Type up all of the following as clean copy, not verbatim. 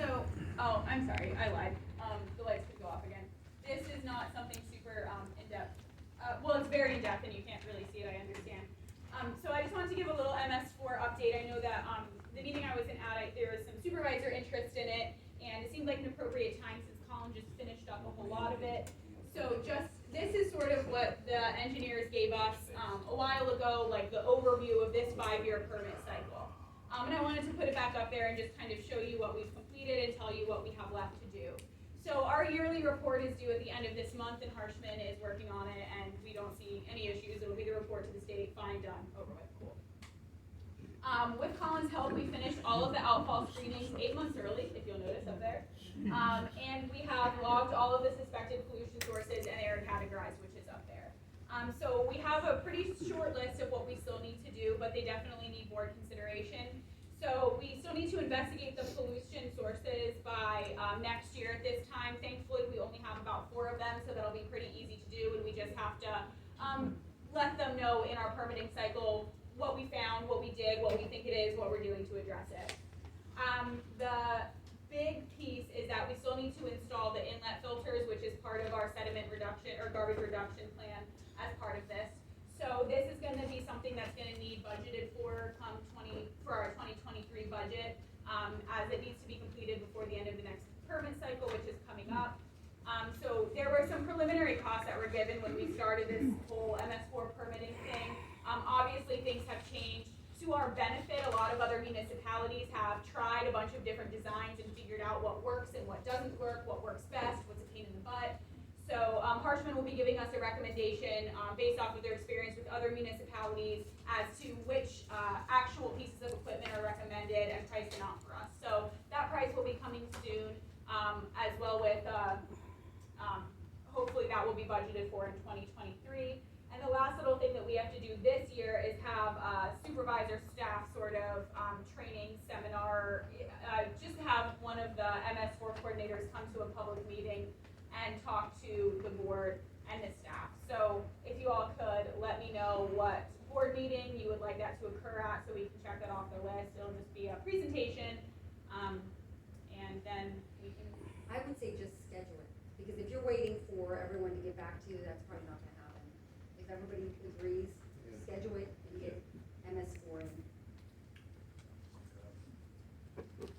So, oh, I'm sorry, I lied. The lights could go off again. This is not something super in-depth. Well, it's very in-depth and you can't really see it, I understand. So I just wanted to give a little MS4 update. I know that the meeting I was in at, there was some supervisor interest in it, and it seemed like an appropriate time since Colin just finished up a whole lot of it. So this is sort of what the engineers gave us a while ago, like the overview of this 5-year permit cycle. And I wanted to put it back up there and just kind of show you what we've completed and tell you what we have left to do. So our yearly report is due at the end of this month, and Harshman is working on it, and we don't see any issues. It'll be the report to the state, fine, done, over with, cool. With Colin's help, we finished all of the outfall screenings 8 months early, if you'll notice up there. And we have logged all of the suspected pollution sources, and they are categorized, which is up there. So we have a pretty short list of what we still need to do, but they definitely need board consideration. So we still need to investigate the pollution sources by next year at this time. Thankfully, we only have about 4 of them, so that'll be pretty easy to do, and we just have to let them know in our permitting cycle what we found, what we did, what we think it is, what we're doing to address it. The big piece is that we still need to install the inlet filters, which is part of our sediment reduction or garbage reduction plan as part of this. So this is going to be something that's going to need budgeted for our 2023 budget, as it needs to be completed before the end of the next permit cycle, which is coming up. So there were some preliminary costs that were given when we started this whole MS4 permitting thing. Obviously things have changed to our benefit. A lot of other municipalities have tried a bunch of different designs and figured out what works and what doesn't work, what works best, what's a pain in the butt. So Harshman will be giving us a recommendation based off of their experience with other municipalities as to which actual pieces of equipment are recommended and priced and out for us. So that price will be coming soon, as well with hopefully that will be budgeted for in 2023. And the last little thing that we have to do this year is have a supervisor staff sort of training seminar, just have one of the MS4 coordinators come to a public meeting and talk to the board and the staff. So if you all could let me know what board meeting you would like that to occur at, so we can check that off the list. It'll just be a presentation, and then we can. I would say just schedule it, because if you're waiting for everyone to get back to you, that's probably not going to happen. If everybody agrees, schedule it and get MS4 in.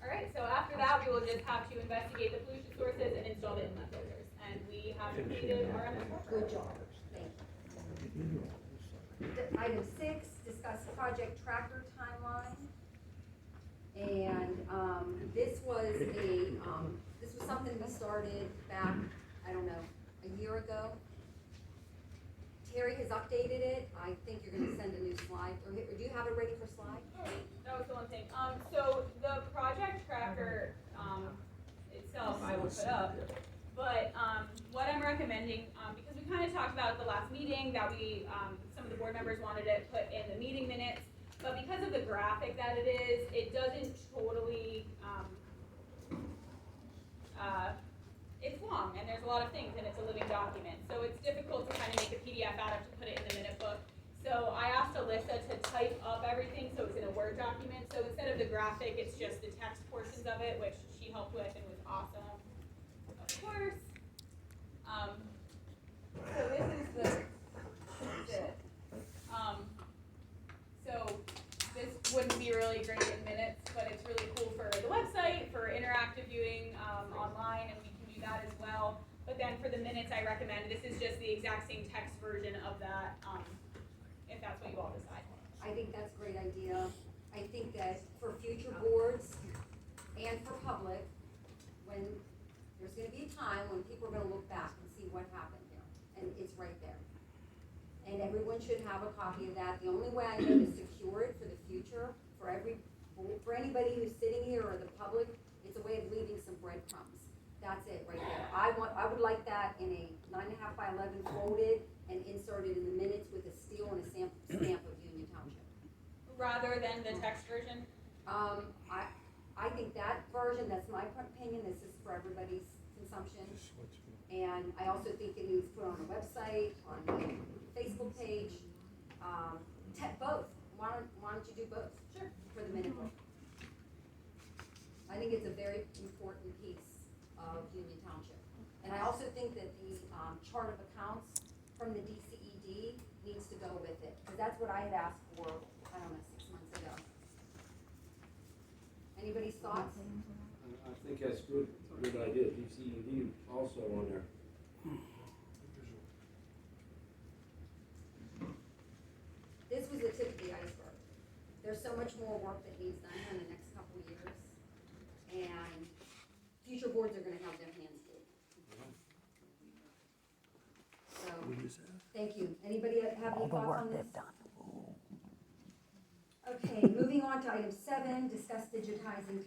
All right, so after that, we will just have to investigate the pollution sources and install the inlet filters. And we have completed our MS4. Good job. Thank you. Item 6, discuss Project Tracker timeline. And this was something we started back, I don't know, a year ago. Terry has updated it. I think you're going to send a new slide. Or do you have it ready for slide? That was the one thing. So the Project Tracker itself, I will put up. But what I'm recommending, because we kind of talked about at the last meeting that some of the board members wanted it put in the meeting minutes, but because of the graphic that it is, it doesn't totally, it's long and there's a lot of things and it's a living document. So it's difficult to kind of make a PDF out of to put it in the minute book. So I asked Alyssa to type up everything so it's in a Word document. So instead of the graphic, it's just the text portions of it, which she helped with and was awesome. Of course. So this is so this wouldn't be really great in minutes, but it's really cool for the website, for interactive viewing online, and we can do that as well. But then for the minutes, I recommend this is just the exact same text version of that, if that's what you all decide. I think that's a great idea. I think that for future boards and for public, when there's going to be a time when people are going to look back and see what happened here, and it's right there. And everyone should have a copy of that. The only way I know to secure it for the future, for anybody who's sitting here or the public, it's a way of leaving some breadcrumbs. That's it right there. I would like that in a 9.5 by 11 folded and inserted in the minutes with a seal and a stamp of Union Township. Rather than the text version? I think that version, that's my opinion, this is for everybody's consumption. And I also think it needs put on the website, on the Facebook page, both. Why don't you do both? Sure. For the minute book. I think it's a very important chart of accounts from the DCED needs to go with it, because that's what I had asked for, I don't know, 6 months ago. Anybody's thoughts? I think that's good idea, DCED also on there. This was the tip of the iceberg. There's so much more work that needs done in the next couple of years, and future boards are gonna have their hands full. So, thank you. Anybody have any thoughts on this? Okay, moving on to item 7, discuss digitizing